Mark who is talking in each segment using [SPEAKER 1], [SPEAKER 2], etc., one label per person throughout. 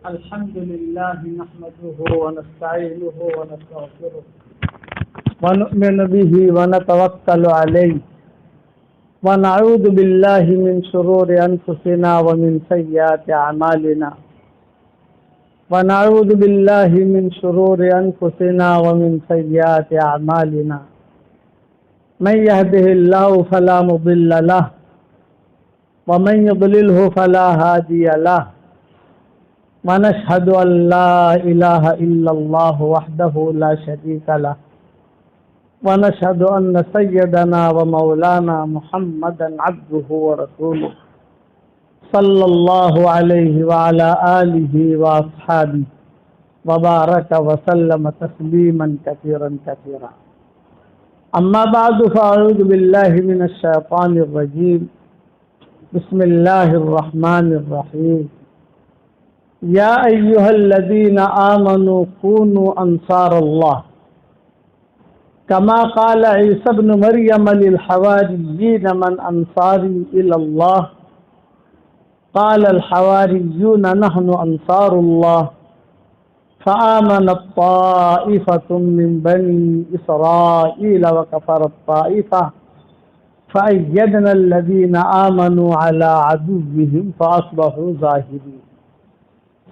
[SPEAKER 1] الحمد لله نحمده ونستعينه ونستغفره ونؤمن به ونتوكل عليه ونعوذ بالله من شرور أنفسنا ومن سيئات أعمالنا ونعوذ بالله من شرور أنفسنا ومن سيئات أعمالنا من يهده الله فلا مضل له ومن يضلله فلا هادي له ونشهد أن لا إله إلا الله وحده لا شريك له ونشهد أن سيدنا ومولانا محمدا عبده ورسوله صلى الله عليه وعلى آله وأصحابه وبارك وسلم تسليما كثيرا كثيرا أما بعد فأعوذ بالله من الشيطان الرجيم بسم الله الرحمن الرحيم يا أيها الذين آمنوا كونوا أنصار الله كما قال عيسى ابن مريم للحواريين من أنصاري إلى الله قال الحواريون نحن أنصار الله فآمنت طائفة من بني إسرائيل وكفرت طائفة فأيدنا الذين آمنوا على عدوهم فأصبحوا ظاهرين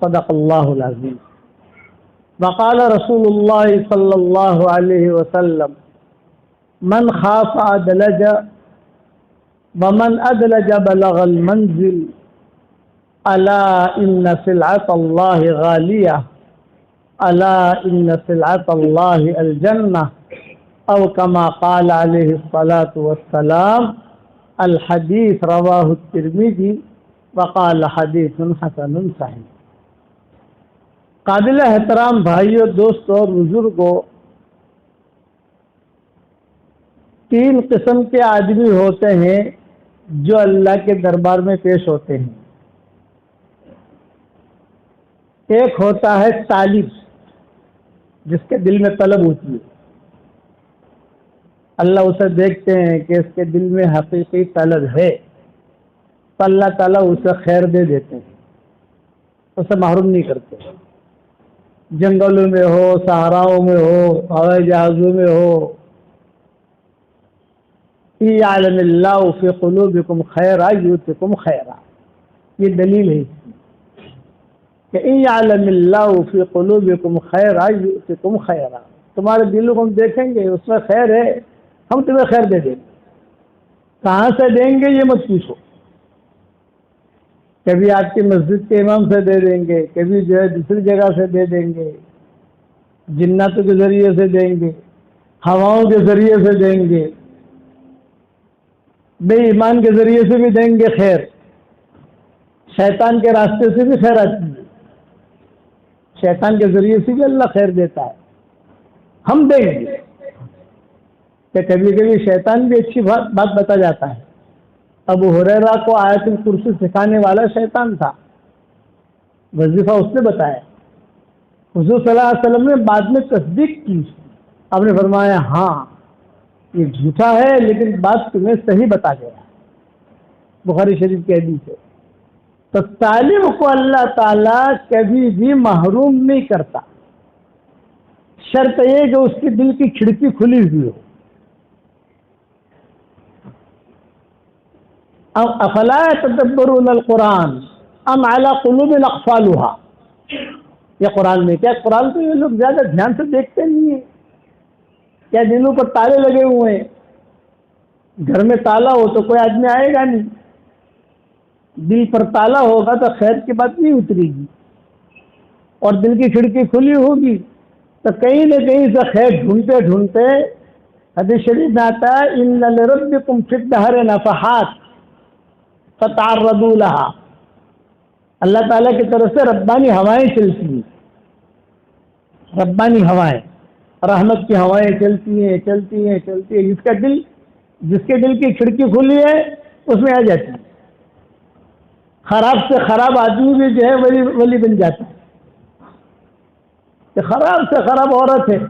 [SPEAKER 1] صدق الله العظيم وقال رسول الله صلى الله عليه وسلم من خاف أدلج ومن أدلج بلغ المنزل ألا إن سلعة الله غالية ألا إن سلعة الله الجنة أو كما قال عليه الصلاة والسلام الحديث رواه الترمذي وقال حديث حسن صحيح۔ قابل احترام بھائیوں، دوستوں اور بزرگوں، تین قسم کے آدمی ہوتے ہیں جو اللہ کے دربار میں پیش ہوتے ہیں۔ ایک ہوتا ہے طالب، جس کے دل میں طلب ہوتی ہے، اللہ اسے دیکھتے ہیں کہ اس کے دل میں حقیقی طلب ہے تو اللہ تعالیٰ اسے خیر دے دیتے ہیں، اسے محروم نہیں کرتے۔ جنگلوں میں ہو، صحراؤں میں ہو، ہوائی جہازوں میں ہو، یعلم اللہ فی قلوبکم خیرا یؤتکم خیرا، یہ دلیل ہے کہ یعلم اللہ فی قلوبکم خیرا یؤتکم خیرا، تمہارے دلوں کو ہم دیکھیں گے، اس میں خیر ہے، ہم تمہیں خیر دے دیں گے۔ کہاں سے دیں گے یہ مت پوچھو، کبھی آپ کی مسجد کے امام سے دے دیں گے، کبھی جو ہے دوسری جگہ سے دے دیں گے، جناتوں کے ذریعے سے دیں گے، ہواؤں کے ذریعے سے دیں گے، بے ایمان کے ذریعے سے بھی دیں گے خیر، شیطان کے راستے سے بھی خیر آتی ہے، شیطان کے ذریعے سے بھی اللہ خیر دیتا ہے، ہم دیں گے۔ کہ کبھی کبھی شیطان بھی اچھی بات بتا جاتا ہے۔ ابو ہریرہ کو آیت الکرسی سکھانے والا شیطان تھا، وظیفہ اس نے بتایا، حضور صلی اللہ علیہ وسلم نے بعد میں تصدیق کی، آپ نے فرمایا ہاں یہ جھوٹا ہے لیکن بات تمہیں صحیح بتا گیا، بخاری شریف کی حدیث ہے۔ تو طالب کو اللہ تعالیٰ کبھی بھی محروم نہیں کرتا، شرط یہ کہ اس کے دل کی کھڑکی کھلی ہوئی ہو۔ افلا يتدبرون القرآن ام على قلوب اقفالها، یہ قرآن میں کیا، قرآن تو یہ لوگ زیادہ دھیان سے دیکھتے نہیں ہیں، کیا دلوں پر تالے لگے ہوئے ہیں؟ گھر میں تالا ہو تو کوئی آدمی آئے گا نہیں، دل پر تالا ہوگا تو خیر کی بات نہیں اترے گی، اور دل کی کھڑکی کھلی ہوگی تو کہیں نہ کہیں سے خیر ڈھونڈتے ڈھونڈتے، حدیث شریف میں آتا ہے ان لربکم فی الدہر نفحات فتعرضوا لها، اللہ تعالیٰ کی طرف سے ربانی ہوائیں چلتی ہیں، ربانی ہوائیں، رحمت کی ہوائیں چلتی ہیں چلتی ہیں چلتی ہیں، جس کے دل کی کھڑکی کھلی ہے اس میں آ جاتی ہے، خراب سے خراب آدمی بھی جو ہے ولی بن جاتا ہے، کہ خراب سے خراب عورت ہے،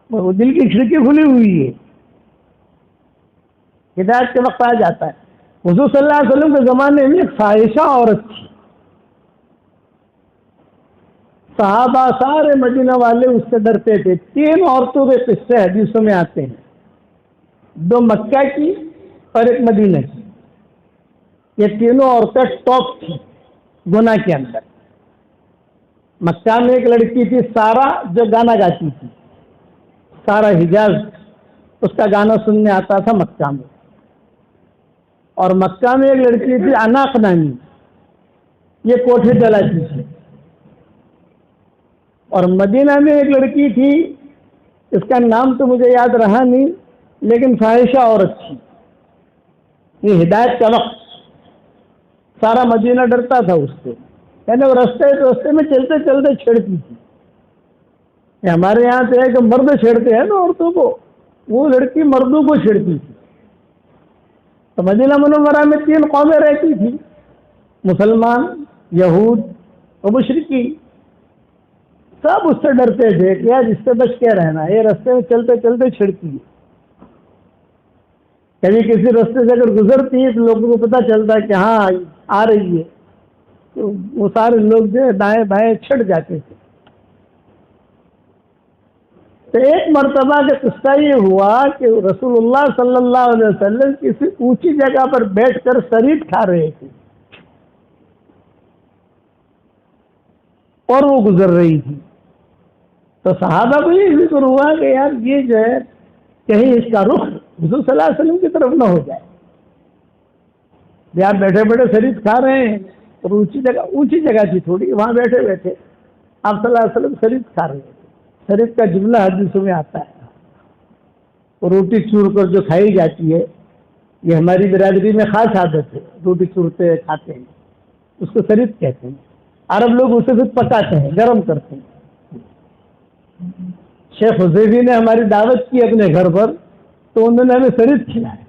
[SPEAKER 1] وہ دل کی کھڑکی کھلی ہوئی ہے، ہدایت کے وقت آ جاتا ہے۔ حضور صلی اللہ علیہ وسلم کے زمانے میں ایک فاحشہ عورت تھی، صحابہ سارے مدینہ والے اس سے ڈرتے تھے. 3 عورتوں کے قصے حدیثوں میں آتے ہیں, 2 مکہ کی اور 1 مدینہ کی. یہ تینوں عورتیں ٹاپ تھیں گناہ کے اندر. مکہ میں ایک لڑکی تھی سارا, جو گانا گاتی تھی. سارا حجاز اس کا گانا سننے آتا تھا مکہ میں. اور مکہ میں ایک لڑکی تھی اناق نامی, یہ کوٹھے جلاتی تھی. اور مدینہ میں ایک لڑکی تھی, اس کا نام تو مجھے یاد رہا نہیں, لیکن فاحشہ عورت تھی. یہ ہدایت کا وقت, سارا مدینہ ڈرتا تھا اس سے. یعنی وہ رستے میں چلتے چلتے چھیڑتی تھی. ہمارے یہاں تو ہے کہ مرد چھیڑتے ہیں نا عورتوں کو, وہ لڑکی مردوں کو چھیڑتی تھی. تو مدینہ منورہ میں 3 قومیں رہتی تھی, مسلمان, یہود اور مشرکی. سب اس سے ڈرتے تھے کہ یار اس سے بچ کے رہنا, یہ رستے میں چلتے چلتے چھڑتی ہے. کبھی کسی رستے سے اگر گزرتی ہے تو لوگوں کو پتہ چلتا ہے کہ ہاں آ رہی ہے, تو وہ سارے لوگ جو دائیں بائیں چھڑ جاتے تھے. تو ایک مرتبہ کا قصہ یہ ہوا کہ رسول اللہ صلی اللہ علیہ وسلم کسی اونچی جگہ پر بیٹھ کر شریف کھا رہے تھے, اور وہ گزر رہی تھی. تو صحابہ کو یہ ذکر ہوا کہ یار یہ جو ہے کہیں اس کا رخ حضور صلی اللہ علیہ وسلم کی طرف نہ ہو جائے. یار بیٹھے بیٹھے شریف کھا رہے ہیں, اور اونچی جگہ تھی تھوڑی, وہاں بیٹھے بیٹھے آپ صلی اللہ علیہ وسلم شریف کھا رہے تھے. شریف کا جملہ حدیثوں میں آتا ہے. روٹی چور کر جو کھائی جاتی ہے, یہ ہماری برادری میں خاص عادت ہے, روٹی چورتے کھاتے ہیں, اس کو شریف کہتے ہیں. عرب لوگ اسے پھر پکاتے ہیں, گرم کرتے ہیں. شیخ حذیفی نے ہماری دعوت کی اپنے گھر پر, تو انہوں نے ہمیں شریف کھلایا.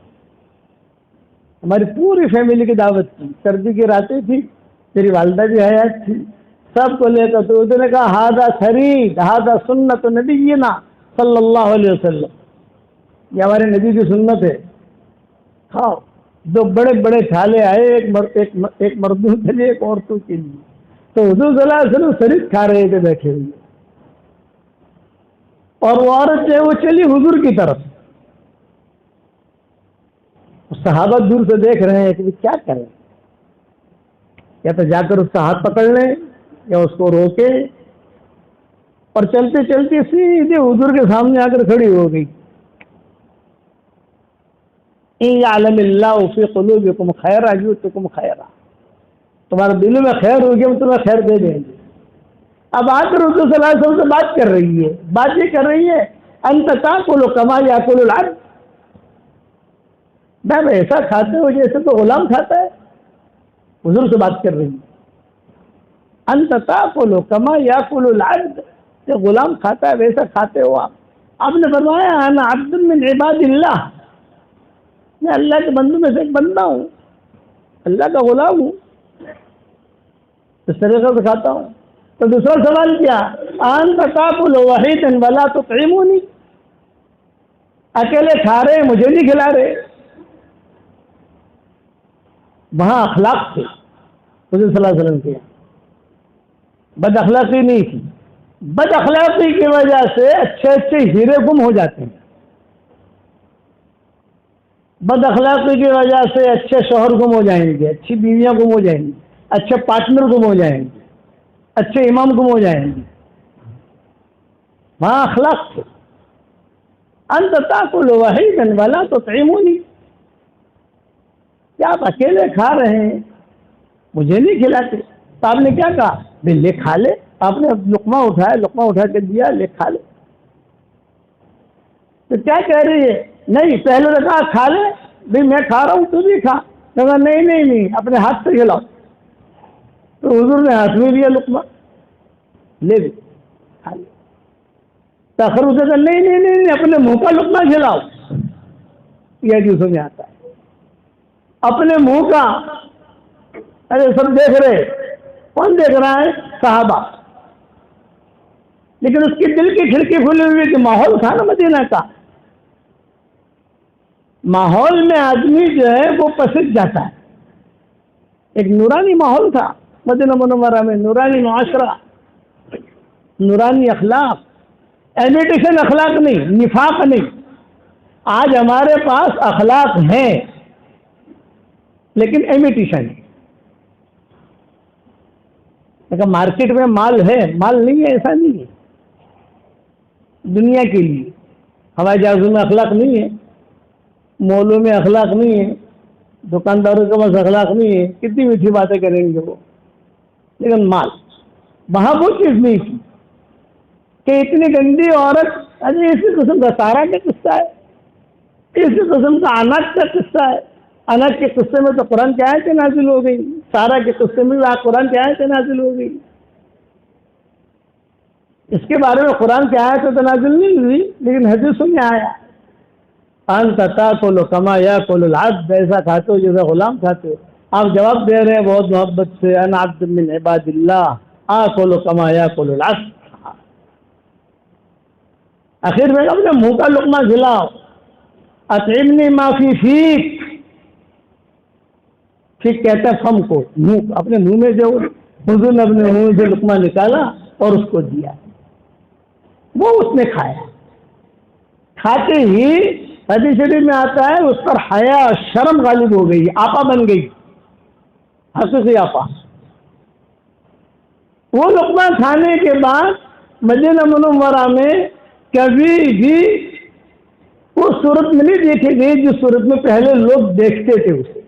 [SPEAKER 1] ہماری پوری فیملی کی دعوت کی. سردی کی راتیں تھی, میری والدہ بھی حیات تھی, سب کو لے کر. تو انہوں نے کہا ہاذا شریف, ہاذا سنت نبینا صلی اللہ علیہ وسلم, یہ ہمارے نبی کی سنت ہے, کھاؤ. 2 بڑے بڑے تھالے آئے, ایک مردوں کے لیے, ایک عورتوں کے لیے. تو حضور صلی اللہ علیہ وسلم شریف کھا رہے تھے بیٹھے ہوئے, اور وہ عورت جو ہے وہ چلی حضور کی طرف. صحابہ دور سے دیکھ رہے ہیں کہ کیا کریں, یا تو جا کر اس کا ہاتھ پکڑ لیں یا اس کو روکے. اور چلتے چلتے سیدھے حضور کے سامنے آ کر کھڑی ہو گئی. ان یعلم اللہ فی قلوبکم خیرا یؤتکم خیرا, تمہارے دلوں میں خیر ہوگی ہم تمہیں خیر دے دیں گے. اب آ کر رسول صلی اللہ علیہ وسلم سے بات کر رہی ہے, بات یہ کر رہی ہے انت تاکل کما یاکل العبد, میں ایسا کھاتے ہو جیسے تو غلام کھاتا ہے. حضور سے بات کر رہی ہے, انت تاکل کما یاکل العبد, جو غلام کھاتا ہے ویسا کھاتے ہو آپ. آپ نے فرمایا انا عبد من عباد اللہ, میں اللہ کے بندوں میں سے ایک بندہ ہوں, اللہ کا غلام ہوں, اس طریقے سے کھاتا ہوں. تو دوسرا سوال کیا, انت تاکل وحیدا ولا تطعمونی, اکیلے کھا رہے مجھے نہیں کھلا رہے. وہاں اخلاق تھے حضور صلی اللہ علیہ وسلم کے, بد اخلاقی نہیں تھی. بد اخلاقی کی وجہ سے اچھے اچھے ہیرے گم ہو جاتے ہیں. بد اخلاقی کی وجہ سے اچھے شوہر گم ہو جائیں گے, اچھی بیویاں گم ہو جائیں گی, اچھے پارٹنر گم ہو جائیں گے, اچھے امام گم ہو جائیں گے. وہاں اخلاق تھے. انت تاکل وحیدا ولا تطعمونی, کیا آپ اکیلے کھا رہے ہیں مجھے نہیں کھلاتے. تو آپ نے کیا کہا, بھائی لے کھا لے. آپ نے لقمہ اٹھایا, لقمہ اٹھا کے دیا, لے کھا لے. تو کیا کہہ رہی ہے, نہیں پہلے نے کہا کھا لے, بھائی میں کھا رہا ہوں تو بھی کھا. کہا نہیں اپنے ہاتھ سے کھلاؤ. تو حضور نے ہاتھ میں لیا لقمہ, لے لے کھا لے. تاخر اسے کہا نہیں اپنے منہ کا لقمہ کھلاؤ. یہ حدیثوں میں آتا ہے اپنے منہ کا. ارے سب دیکھ رہے, کون دیکھ رہا ہے, صحابہ. لیکن اس کی دل کی کھڑکی کھلی ہوئی کہ ماحول تھا نا مدینہ کا, ماحول میں آدمی جو ہے وہ پسند جاتا ہے. ایک نورانی ماحول تھا مدینہ منورہ میں, نورانی معاشرہ. نورانی اخلاق، امیٹیشن اخلاق نہیں، نفاق نہیں. آج ہمارے پاس اخلاق ہیں لیکن امیٹیشن ہے. لیکن مارکیٹ میں مال ہے، مال نہیں ہے ایسا نہیں ہے. دنیا کے لیے ہوائی جہازوں میں اخلاق نہیں ہے، مولوں میں اخلاق نہیں ہے، دکانداروں کے پاس اخلاق نہیں ہے. کتنی میٹھی باتیں کریں گے وہ، لیکن مال وہاں وہ چیز نہیں تھی کہ اتنی گندی عورت. ارے اسی قسم کا سارا کا قصہ ہے، اسی قسم کا اناج کا قصہ ہے. اناج کے قصے میں تو قرآن کی آیتیں نازل ہو گئی، سارا کے قصے میں قرآن کی آیتیں نازل ہو گئی. اس کے بارے میں قرآن کی آیتیں تو نازل نہیں ہوئی لیکن حدیثوں میں آیا انت تاکل کما یاکل العبد، ایسا کھاتے ہو جیسا غلام کھاتے ہو. آپ جواب دے رہے ہیں بہت محبت سے، انا عبد من عباد اللہ آکل کما یاکل العبد. آخر میں اپنے منہ کا لقمہ کھلاؤ. اطعمنی ما فی فیک، ٹھیک کہتا ہے فم کو، منہ، اپنے منہ میں جو حضور نے اپنے منہ سے لقمہ نکالا اور اس کو دیا، وہ اس نے کھایا. کھاتے ہی حدیث شریف میں آتا ہے اس پر حیا شرم غالب ہو گئی، آپا بن گئی، حقیقی آپا. وہ لقمہ کھانے کے بعد مدینہ منورہ میں کبھی بھی وہ صورت میں نہیں دیکھی گئی جس صورت میں پہلے لوگ دیکھتے تھے اسے.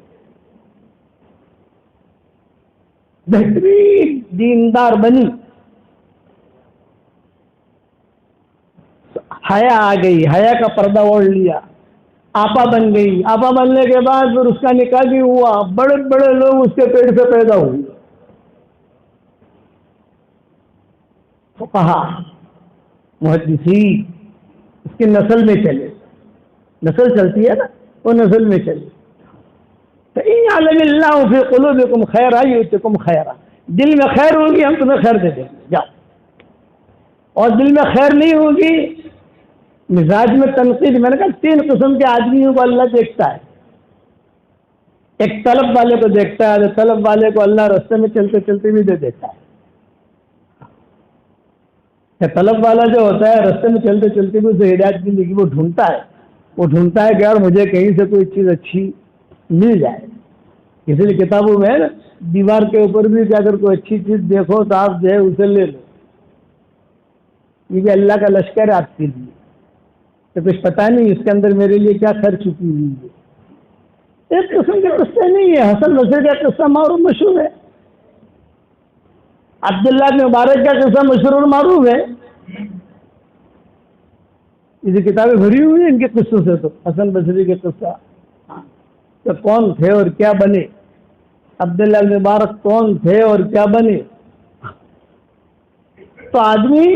[SPEAKER 1] بہترین دیندار بنی، حیا آ گئی، حیا کا پردہ اوڑھ لیا، آپا بن گئی. آپا بننے کے بعد پھر اس کا نکاح بھی ہوا، بڑے بڑے لوگ اس کے پیٹ سے پیدا ہوئے. فقہا، محدثین اس کی نسل میں چلے، نسل چلتی ہے نا، وہ نسل میں چلے. فَإِنْ يَعْلَمِ اللَّهُ فِي قُلُوبِكُمْ خَيْرًا يُؤْتِكُمْ خَيْرًا، دل میں خیر ہوگی ہم تمہیں خیر دے دیں گے، جاؤ. اور دل میں خیر نہیں ہوگی، مزاج میں تنقید. میں نے کہا 3 قسم کے آدمیوں کو اللہ دیکھتا ہے. ایک طلب والے کو دیکھتا ہے، طلب والے کو اللہ راستے میں چلتے چلتے بھی دے دیتا ہے. طلب والا جو ہوتا ہے راستے میں چلتے چلتے بھی اسے ہدایت کی زندگی وہ ڈھونڈتا ہے کہ یار مجھے کہیں سے کوئی چیز اچھی مل جائے. اسی لیے کتابوں میں دیوار کے اوپر بھی کہ اگر کوئی اچھی چیز دیکھو تو آپ جو ہے اسے لے لو. یہ بھی اللہ کا لشکر ہے آپ کے لیے، تو کچھ پتہ نہیں اس کے اندر میرے لیے کیا خیر چھپی ہوئی ہے. ایک قسم کے قصے نہیں ہے. حسن بصری کا قصہ معروف مشہور ہے، عبداللہ بن مبارک کا قصہ مشہور اور معروف ہے. یہ کتابیں بھری ہوئی ہیں ان کے قصوں سے. تو حسن بصری کے قصہ کہ کون تھے اور کیا بنے، عبداللہ بن مبارک کون تھے اور کیا بنے. تو آدمی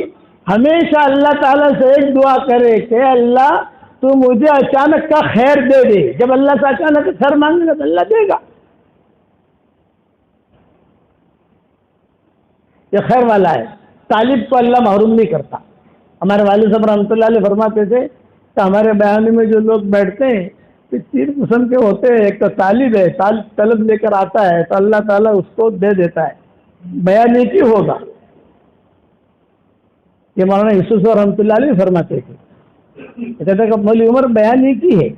[SPEAKER 1] ہمیشہ اللہ تعالیٰ سے ایک دعا کرے کہ اللہ تو مجھے اچانک کا خیر دے دے. جب اللہ سے اچانک خیر مانگے گا تو اللہ دے گا. یہ خیر والا ہے، طالب کو اللہ محروم نہیں کرتا. ہمارے والد صاحب رحمۃ اللہ علیہ فرماتے تھے کہ ہمارے بیان میں جو لوگ بیٹھتے ہیں 3 قسم کے ہوتے ہیں. ایک تو طالب ہے، طلب لے کر آتا ہے تو اللہ تعالیٰ اس کو دے دیتا ہے. بیان نیکی ہوگا، یہ مولانا یوسف رحمۃ اللہ علیہ فرماتے تھے. کہتے کہ مولی عمر بیان نیکی ہے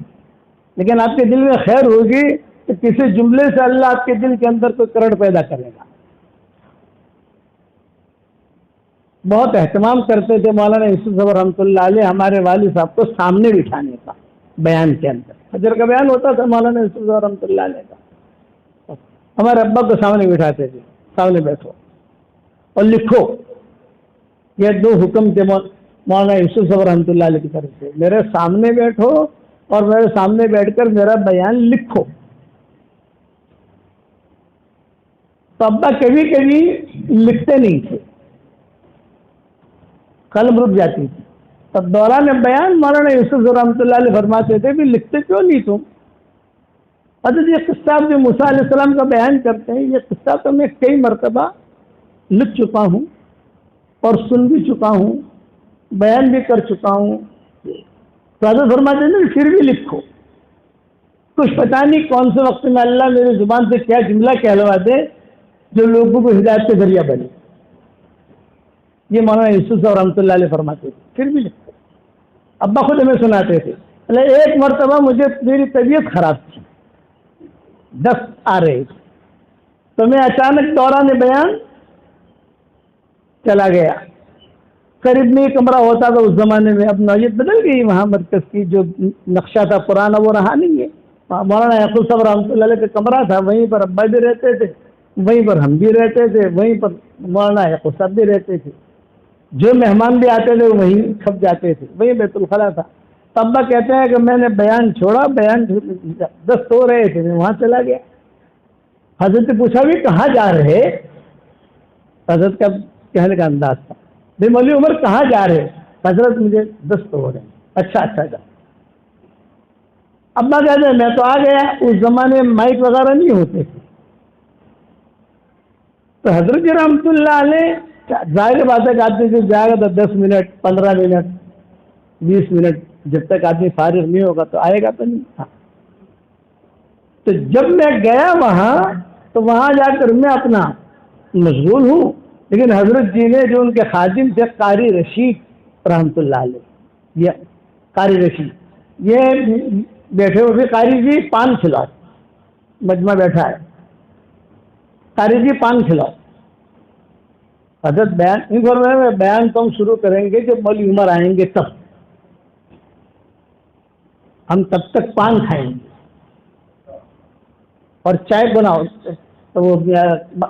[SPEAKER 1] لیکن آپ کے دل میں خیر ہوگی تو کسی جملے سے اللہ آپ کے دل کے اندر کوئی کرڑ پیدا کرے گا. بہت اہتمام کرتے تھے مولانا یوسف صاحب رحمۃ اللہ علیہ ہمارے والد صاحب کو سامنے بٹھانے کا. بیان کے اندر حجر کا بیان ہوتا تھا مولانا یوسف صاحب رحمۃ اللہ علیہ کا، ہمارے ابا کو سامنے بٹھاتے تھے، سامنے بیٹھو اور لکھو. یہ 2 حکم تھے مولانا یوسف صاحب رحمۃ اللہ علیہ کی طرف سے، میرے سامنے بیٹھو اور میرے سامنے بیٹھ کر میرا بیان لکھو. تو ابا کبھی کبھی لکھتے نہیں تھے، قلم رک جاتی تھی. تب دوران بیان مولانا یوسف رحمۃ اللہ علیہ فرماتے تھے بھی لکھتے کیوں نہیں تم؟ حضرت یہ قصہ جو موسیٰ علیہ السلام کا بیان کرتے ہیں یہ قصہ تو میں کئی مرتبہ لکھ چکا ہوں اور سن بھی چکا ہوں، بیان بھی کر چکا ہوں. تو حضرت فرماتے ہیں پھر بھی لکھو. کچھ پتہ نہیں کون سے وقت میں اللہ میری زبان سے کیا جملہ کہلوا دے جو لوگوں کو ہدایت کے ذریعہ بنے. یہ مولانا یوسف صاحب رحمۃ اللہ علیہ فرماتے تھے، پھر بھی لکھتے، ابا خود ہمیں سناتے تھے۔ ایک مرتبہ مجھے میری طبیعت خراب تھی، دست آ رہے تھے، تو میں اچانک دوران بیان چلا گیا۔ قریب میں کمرہ ہوتا تھا اس زمانے میں، اب نوعیت بدل گئی وہاں مرکز کی، جو نقشہ تھا پرانا وہ رہا نہیں ہے۔ مولانا یعقوب صاحب رحمۃ اللہ علیہ کا کمرہ تھا، وہیں پر ابا بھی رہتے تھے، وہیں پر ہم بھی رہتے تھے، وہیں پر مولانا یعقوب صاحب بھی رہتے تھے، جو مہمان بھی آتے تھے وہیں کھپ جاتے تھے، وہیں بیت الخلا تھا۔ ابا کہتے ہیں کہ میں نے بیان چھوڑا، بیان دست ہو رہے تھے، میں وہاں چلا گیا۔ حضرت نے پوچھا بھی کہاں جا رہے؟ حضرت کا کہنے کا انداز تھا، بے مولوی عمر کہاں جا رہے؟ حضرت مجھے دست ہو رہے ہیں۔ اچھا جا۔ ابا کہتے ہیں میں تو آ گیا، اس زمانے میں مائک وغیرہ نہیں ہوتے تھے، تو حضرت جی رحمۃ اللہ علیہ ظاہر بات ہے کہ آدمی جو جائے گا تو 10 منٹ 15 منٹ 20 منٹ، جب تک آدمی فارغ نہیں ہوگا تو آئے گا تو نہیں تھا۔ تو جب میں گیا وہاں تو وہاں جا کر میں اپنا مشغول ہوں، لیکن حضرت جی نے جو ان کے خادم تھے قاری رشید رحمۃ اللہ علیہ، یہ قاری رشید یہ بیٹھے ہوئے، قاری جی پان کھلاؤ، مجمع بیٹھا ہے، قاری جی پان کھلاؤ۔ حضرت بیان تو ہم شروع کریں گے جب مولوی عمر آئیں گے تب، ہم تب تک پان کھائیں گے اور چائے بناؤ، تو وہ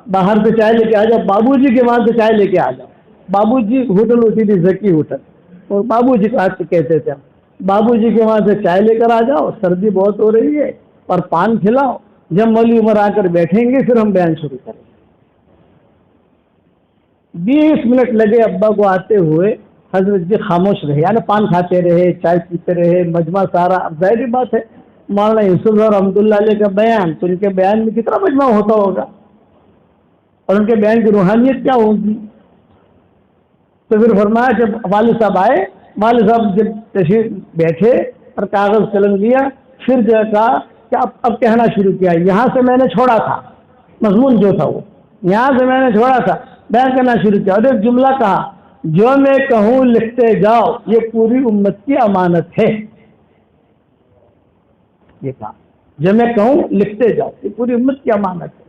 [SPEAKER 1] باہر سے چائے لے کے آ جاؤ، بابو جی کے وہاں سے چائے لے کے آ جاؤ۔ بابو جی ہوٹل ہوتی تھی ذکی ہوٹل، اور بابو جی کا کہتے تھے، بابو جی کے وہاں سے چائے لے کر آ جاؤ، سردی بہت ہو رہی ہے، اور پان کھلاؤ۔ جب مولوی عمر آ کر بیٹھیں گے پھر ہم بیان شروع کریں گے۔ 20 منٹ لگے ابا کو آتے ہوئے، حضرت جی خاموش رہے، یعنی پان کھاتے رہے، چائے پیتے رہے، مجمع سارا۔ اب ظاہری بات ہے مولانا یوسف رحمۃ اللہ علیہ کا بیان، تو ان کے بیان میں کتنا مجمع ہوتا ہوگا، اور ان کے بیان کی روحانیت کیا ہوگی۔ تو پھر فرمایا جب والد صاحب آئے، والد صاحب جب تشریف بیٹھے اور کاغذ قلم لیا، پھر جو کہا کہ اب کہنا شروع کیا، یہاں سے میں نے چھوڑا تھا، مضمون جو تھا وہ یہاں سے میں نے چھوڑا تھا، بیان کرنا شروع کیا، اور ایک جملہ کہا، جو میں کہوں لکھتے جاؤ، یہ پوری امت کی امانت ہے۔ یہ کہا جو میں کہوں لکھتے جاؤ، یہ پوری امت کی امانت ہے،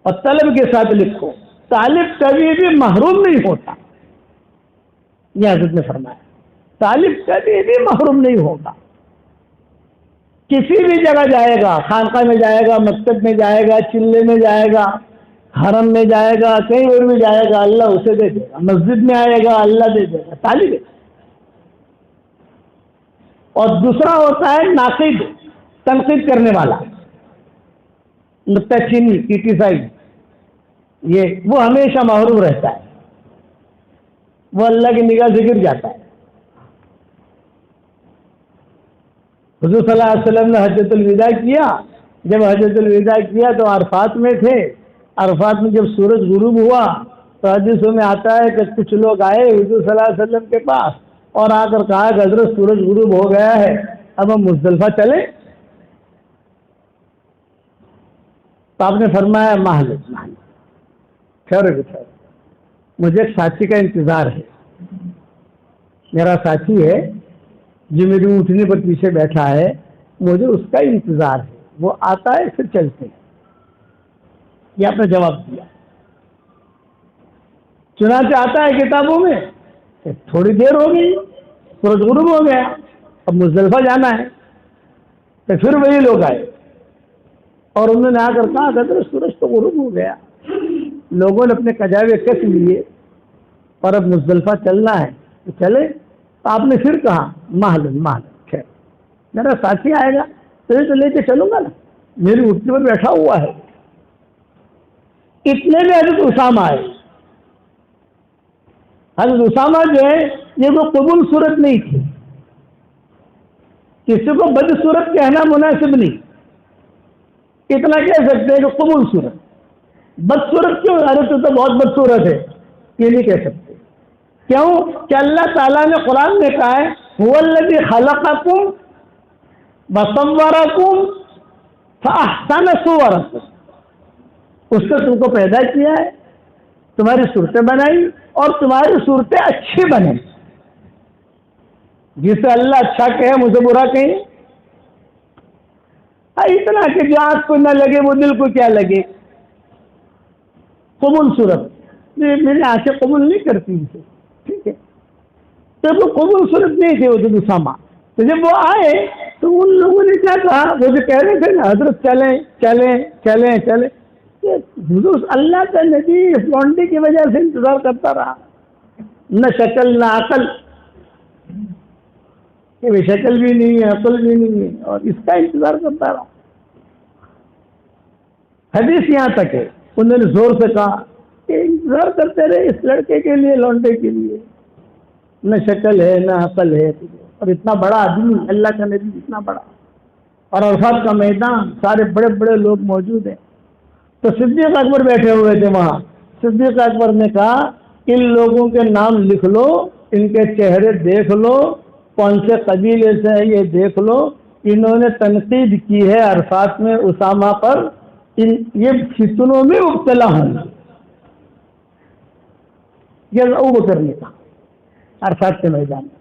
[SPEAKER 1] اور طلب کے ساتھ لکھو، طالب کبھی بھی محروم نہیں ہوتا۔ یہ حضرت نے فرمایا طالب کبھی بھی محروم نہیں ہوگا، کسی بھی جگہ جائے گا، خانقاہ میں جائے گا، مکتب میں جائے گا، چلے میں جائے گا، حرم میں جائے گا، کہیں اور بھی جائے گا، اللہ اسے دے دے گا، مسجد میں آئے گا اللہ دے دے گا، طالب ہے۔ اور دوسرا ہوتا ہے ناقد، تنقید کرنے والا، نکتہ چینی، کریٹیسائز، یہ وہ ہمیشہ محروم رہتا ہے، وہ اللہ کی نگاہ سے گر جاتا ہے۔ حضور صلی اللہ علیہ وسلم نے حجۃ الوداع کیا، جب حجۃ الوداع کیا تو عرفات میں تھے، عرفات میں جب سورج غروب ہوا تو حدیثوں میں آتا ہے کہ کچھ لوگ آئے حضور صلی اللہ علیہ وسلم کے پاس اور آ کر کہا کہ حضرت سورج غروب ہو گیا ہے، اب ہم مزدلفہ چلیں؟ تو آپ نے فرمایا محل خیر، مجھے ایک ساتھی کا انتظار ہے، میرا ساتھی ہے جو میری اونٹنی پر پیچھے بیٹھا ہے، مجھے اس کا انتظار ہے، وہ آتا ہے پھر چلتے ہیں۔ یہ آپ نے جواب دیا۔ چنانچہ آتا ہے کتابوں میں کہ تھوڑی دیر ہو گئی، سورج غروب ہو گیا، اب مزدلفہ جانا ہے، تو پھر وہی لوگ آئے اور انہوں نے آ کر کہا کہ سورج تو غروب ہو گیا، لوگوں نے اپنے کجاوے کس لیے اور اب مزدلفہ چلنا ہے تو چلے۔ تو آپ نے پھر کہا محل خیر، میرا ساتھی آئے گا تو لے کے چلوں گا نا، میری اٹھنے پر بیٹھا ہوا ہے۔ اتنے میں حضرت اسامہ آئے۔ حضرت اسامہ جو ہے یہ کوئی قبول صورت نہیں تھی، کسی کو بد صورت کہنا مناسب نہیں، اتنا کہہ سکتے ہیں کہ قبول صورت۔ بد صورت کیوں؟ حضرت تو بہت بد صورت ہے یہ نہیں کہہ سکتے، کیوں کہ اللہ تعالیٰ نے قرآن میں کہا ہے هو الذی خلقکم وصورکم فاحسن صورکم، اس نے تم کو پیدا کیا ہے تمہاری صورتیں بنائی اور تمہاری صورتیں اچھی بنے. جسے اللہ اچھا کہے مجھے برا کہیں. اتنا کہ جو آنکھ کو نہ لگے وہ دل کو کیا لگے. قبول صورت میری آنکھیں قبول نہیں کرتی اسے. ٹھیک ہے, تو وہ قبول صورت نہیں تھی. وہ جو اسامہ تو جب وہ آئے تو ان لوگوں نے کیا کہا, وہ جو کہہ رہے تھے نا حضرت چلیں چلیں چلیں چلیں, حضور اللہ کا نبی اس لونڈی کی وجہ سے انتظار کرتا رہا. نہ شکل نہ عقل, کہ شکل بھی نہیں ہے عقل بھی نہیں ہے, اور اس کا انتظار کرتا رہا. حدیث یہاں تک ہے انہوں نے زور سے کہا کہ انتظار کرتے رہے اس لڑکے کے لیے, لونڈے کے لیے. نہ شکل ہے نہ عقل ہے, اور اتنا بڑا آدمی اللہ کا نبی اتنا بڑا, اور عرفات کا میدان, سارے بڑے بڑے لوگ موجود ہیں. تو صدیق اکبر بیٹھے ہوئے تھے وہاں. صدیق اکبر نے کہا ان لوگوں کے نام لکھ لو, ان کے چہرے دیکھ لو, کون سے قبیلے سے ہیں یہ دیکھ لو. انہوں نے تنقید کی ہے عرفات میں اسامہ پر, یہ فتنوں میں مبتلا ہوں گے. یہ ابو بکر نے کہا عرفات کے میدان میں,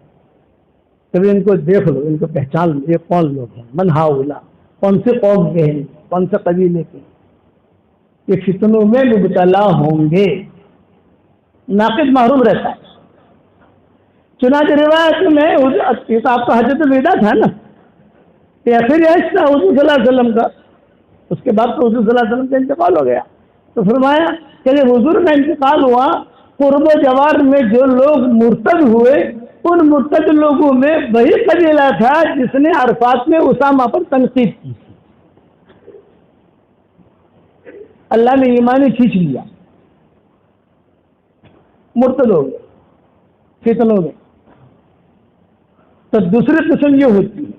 [SPEAKER 1] کبھی ان کو دیکھ لو, ان کو پہچان لو, یہ کون لوگ ہیں, من ہاؤلا, کون سے قوم کے ہیں, کون سے قبیلے کے, یہ فتنوں میں مبتلا ہوں گے. ناقد محروم رہتا ہے. چنانچہ روایت میں یہ تو آپ کا حجۃ الوداع تھا نا, یہ آخری حج تھا حضور صلی اللہ علیہ وسلم کا. اس کے بعد تو حضور صلی اللہ علیہ وسلم کا انتقال ہو گیا. تو فرمایا کہ جب حضور کا انتقال ہوا, قرب و جوار میں جو لوگ مرتد ہوئے, ان مرتد لوگوں میں وہی قبیلہ تھا جس نے عرفات میں اسامہ پر تنقید کی. اللہ نے ایمان کھینچ لیا, مرتد ہو گئے فتنوں میں. تو دوسری قسم یہ ہوتی ہے,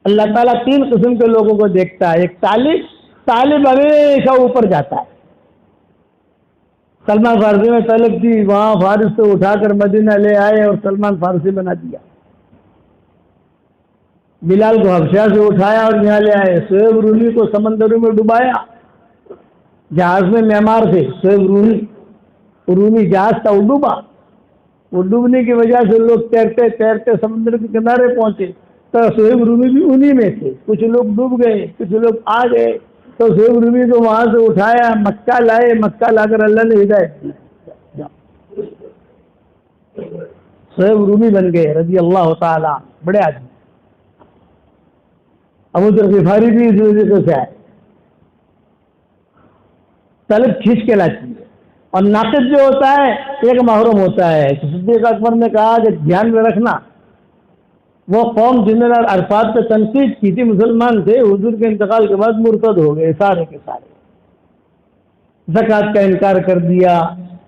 [SPEAKER 1] اللہ تعالیٰ 3 قسم کے لوگوں کو دیکھتا ہے. ایک طالب ہمیشہ اوپر جاتا ہے. سلمان فارسی میں طلب تھی, وہاں فارس سے اٹھا کر مدینہ لے آئے اور سلمان فارسی بنا دیا. بلال کو حبشہ سے اٹھایا اور یہاں لے آئے. شعیب رومی کو سمندروں میں ڈبایا, جہاز میں معمار تھے شعیب رومی جہاز تھا, وہ ڈوبا. وہ ڈوبنے کی وجہ سے لوگ تیرتے تیرتے سمندر کے کنارے پہنچے, تو شعیب رومی بھی انہی میں تھے. کچھ لوگ ڈوب گئے, کچھ لوگ آ گئے, تو شعیب رومی کو وہاں سے اٹھایا, مکہ لائے. مکہ لا کر اللہ نے ہدایت دی, شعیب رومی بن گئے رضی اللہ تعالی, بڑے آدمی. ابو ذر غفاری بھی اس وجہ سے آئے. طلب کھینچ کے لاتی ہے. اور ناقد جو ہوتا ہے ایک محروم ہوتا ہے. صدیق اکبر نے کہا کہ دھیان میں رکھنا, وہ قوم جنہوں نے عرفات پہ تنقید کی تھی مسلمان تھے, حضور کے انتقال کے بعد مرتد ہو گئے سارے کے سارے. زکوٰۃ کا انکار کر دیا,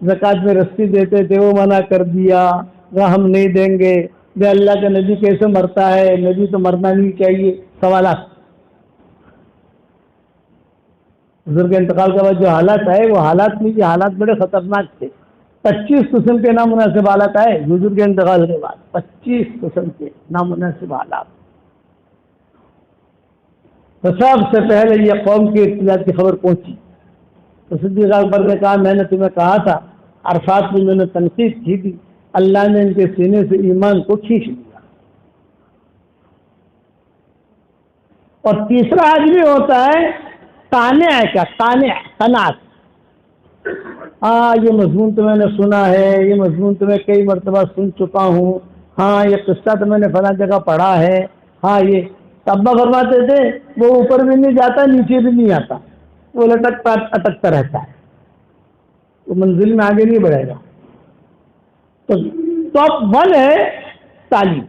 [SPEAKER 1] زکوٰۃ میں رسی دیتے تھے وہ منع کر دیا, وہ ہم نہیں دیں گے. بے اللہ کا نبی کیسے مرتا ہے, نبی تو مرنا نہیں چاہیے, سوالات. حضور کے انتقال کے بعد جو حالات آئے وہ حالات میں, یہ حالات بڑے خطرناک تھے. 25 قسم کے نامناسب حالات آئے حضور کے انتقال کے بعد, 25 قسم کے نامناسب حالات. تو سب سے پہلے یہ قوم کی ارتداد کی خبر پہنچی. تو صدیق اکبر نے کہا میں نے تمہیں کہا تھا عرفات میں نے تنقید کی تھی, اللہ نے ان کے سینے سے ایمان کو کھینچ لیا. اور تیسرا آدمی ہوتا ہے قانع کا, قناعت. ہاں یہ مضمون تو میں نے سنا ہے, یہ مضمون تو میں کئی مرتبہ سن چکا ہوں, ہاں یہ قصہ تو میں نے فلاں جگہ پڑھا ہے, ہاں یہ ابا فرماتے تھے وہ اوپر بھی نہیں جاتا نیچے بھی نہیں آتا, وہ لٹکتا اٹکتا رہتا ہے, وہ منزل میں آگے نہیں بڑھے گا. تو ٹاپ 1 ہے تعلیم,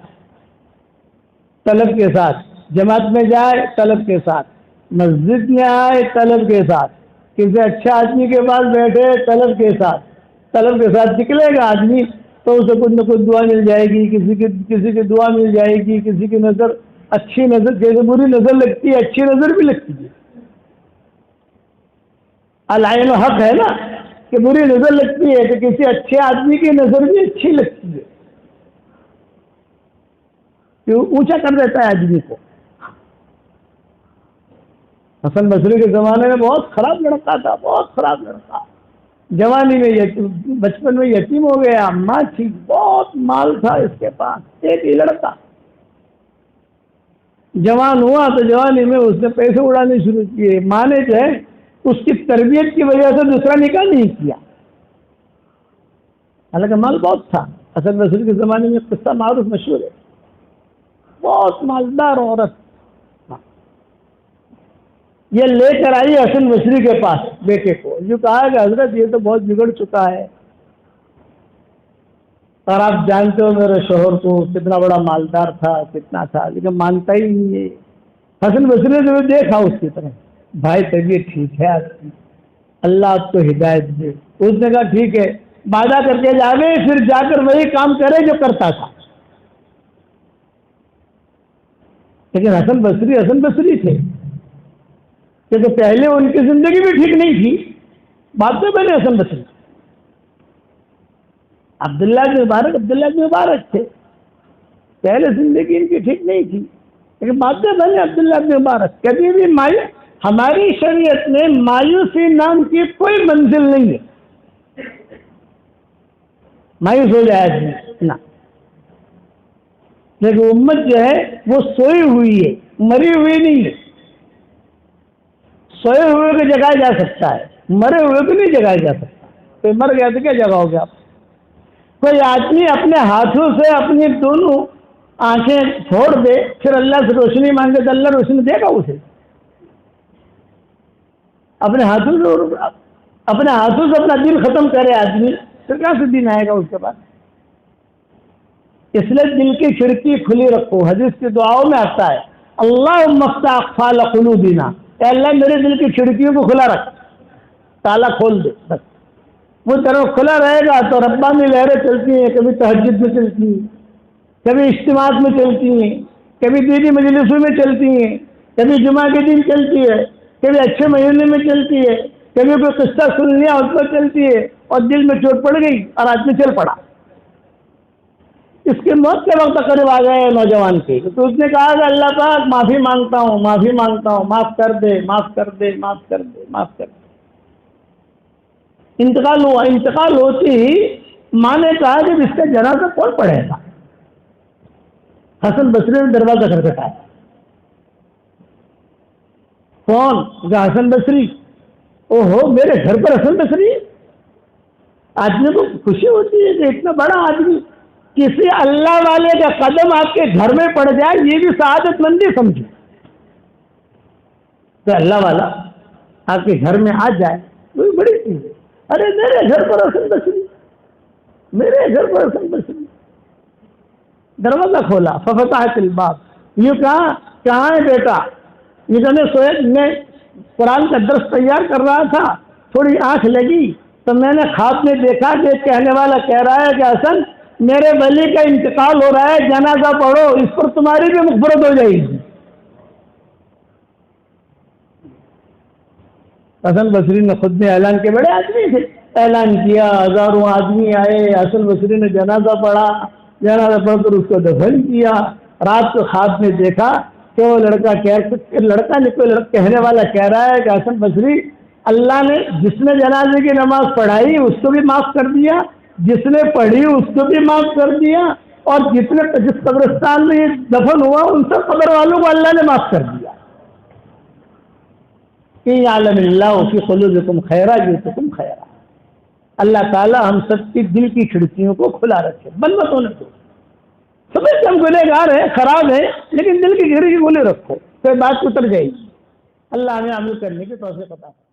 [SPEAKER 1] طلب کے ساتھ, جماعت میں جائے طلب کے ساتھ, مسجد میں آئے طلب کے ساتھ, کسی اچھے آدمی کے پاس بیٹھے طلب کے ساتھ. طلب کے ساتھ نکلے گا آدمی تو اسے کچھ نہ کچھ دعا مل جائے گی, کسی کی دعا مل جائے گی, کسی کی نظر اچھی نظر, جیسے بری نظر لگتی ہے اچھی نظر بھی لگتی ہے. العین حق ہے نا, کہ بری نظر لگتی ہے تو کسی اچھے آدمی کی نظر بھی اچھی لگتی ہے, کہ اونچا کر دیتا ہے آدمی کو. حسن بصری کے زمانے میں بہت خراب لڑکا تھا, بہت خراب لڑکا. جوانی میں بچپن میں یتیم ہو گیا. ماں تھی, بہت مال تھا اس کے پاس, ایک ہی لڑکا. جوان ہوا تو جوانی میں اس نے پیسے اڑانے شروع کیے. ماں نے جو ہے اس کی تربیت کی وجہ سے دوسرا نکاح نہیں کیا, حالانکہ مال بہت تھا. حسن بصری کے زمانے میں قصہ معروف مشہور ہے, بہت مالدار عورت. یہ لے کر آئی حسن بصری کے پاس بیٹے کو, جو کہا کہ حضرت یہ تو بہت بگڑ چکا ہے, اور آپ جانتے ہو میرے شوہر کو کتنا بڑا مالدار تھا, کتنا تھا, لیکن مانتا ہی نہیں ہے. حسن بصری نے جو دیکھا اس کی طرف, بھائی طبیعت ٹھیک ہے آپ کی, اللہ آپ کو ہدایت دے. اس نے کہا ٹھیک ہے, وعدہ کر کے جاوے, پھر جا کر وہی کام کرے جو کرتا تھا. لیکن حسن بصری تھے, کیونکہ پہلے ان کی زندگی بھی ٹھیک نہیں تھی, بعد میں بنے حسن بصری. عبداللہ بن مبارک تھے, پہلے زندگی ان کی ٹھیک نہیں تھی, لیکن بعد میں بنے عبداللہ بن مبارک. کبھی بھی ہماری شریعت میں مایوسی نام کی کوئی منزل نہیں ہے. مایوس ہو جائے آدمی نہ, لیکن امت جو ہے وہ سوئی ہوئی ہے, مری ہوئی نہیں ہے. سوئے ہوئے کو جگایا جا سکتا ہے, مرے ہوئے کو نہیں جگایا جا سکتا. کوئی مر گیا تو کیا جگاؤ گے آپ؟ کوئی آدمی اپنے ہاتھوں سے اپنی دونوں آنکھیں پھوڑ دے, پھر اللہ سے روشنی مانگے تو اللہ روشنی دے گا اسے؟ اپنے ہاتھوں سے اپنا دل ختم کرے آدمی, پھر کہاں سے دن آئے گا اس کے بعد؟ اس لیے دل کی کھڑکی کھلی رکھو. حدیث کی دعاؤں میں آتا ہے, اللہم افتح اقفال قلوبنا, اے اللہ میرے دل کی کھڑکیوں کو کھلا رکھ, تالا کھول دے. بس وہ طرف کھلا رہے گا تو ربانی لہریں چلتی ہیں, کبھی تہجد میں چلتی ہیں, کبھی اجتماعات میں چلتی ہیں, کبھی دینی مجلسوں میں چلتی ہیں, کبھی جمعہ کے دن چلتی ہے, کبھی اچھے مہینے میں چلتی ہے, کبھی کوئی قصہ سن لیا اس پر چلتی ہے, اور دل میں چوٹ پڑ گئی اور آدمی چل پڑا. اس کے موت کے وقت قریب آ گئے نوجوان کے, تو اس نے کہا کہ اللہ پاک معافی مانگتا ہوں, معاف کر دے. انتقال ہوتی ہی ماں نے کہا کہ اس کا جنازہ کون پڑھے گا؟ حسن بصری نے دروازہ کھٹکھٹایا. کون؟ حسن بصری. اوہو, میرے گھر پر حسن بصری. آدمی کو خوشی ہوتی ہے کہ اتنا بڑا آدمی, کسی اللہ والے کا قدم آپ کے گھر میں پڑ جائے, یہ بھی سعادت مندی سمجھو. کہ اللہ والا آپ کے گھر میں آ جائے, وہ بڑی چیز ہے. ارے میرے گھر پر حسن بصری, دروازہ کھولا. ففتحت الباب. یہ کہاں ہے بیٹا؟ یہ کہنے میں قرآن کا درس تیار کر رہا تھا, تھوڑی آنکھ لگی تو میں نے خواب میں دیکھا کہ کہنے والا کہہ رہا ہے کہ حسن میرے ولی کا انتقال ہو رہا ہے, جنازہ پڑھو, اس پر تمہاری بھی مغفرت ہو جائے گی. حسن بصری نے خود میں اعلان کے, بڑے آدمی تھے, اعلان کیا, ہزاروں آدمی آئے. حسن بصری نے جنازہ پڑھا, جنازہ پڑھ کر اس کو دفن کیا. رات کو خواب میں دیکھا کہ وہ لڑکا کہنے والا کہہ رہا ہے کہ حسن بصری, اللہ نے جس نے جنازے کی نماز پڑھائی اس کو بھی معاف کر دیا, جس نے پڑھی اس کو بھی معاف کر دیا, اور جس قبرستان میں یہ دفن ہوا ان سب قبر والوں کو اللہ نے معاف کر دیا. یعلم اللہ فی قلوبکم خیرا یؤتکم خیرا. اللہ تعالی ہم سب کی دل کی کھڑکیوں کو کھلا رکھے, بند مت ہونے دو. سمجھ ہم گنہگار ہیں, خراب ہیں, لیکن دل کی کھڑکی کھلی رکھو, پھر بات اتر جائے گی. اللہ ہمیں عمل کرنے کی توفیق عطا فرمائے.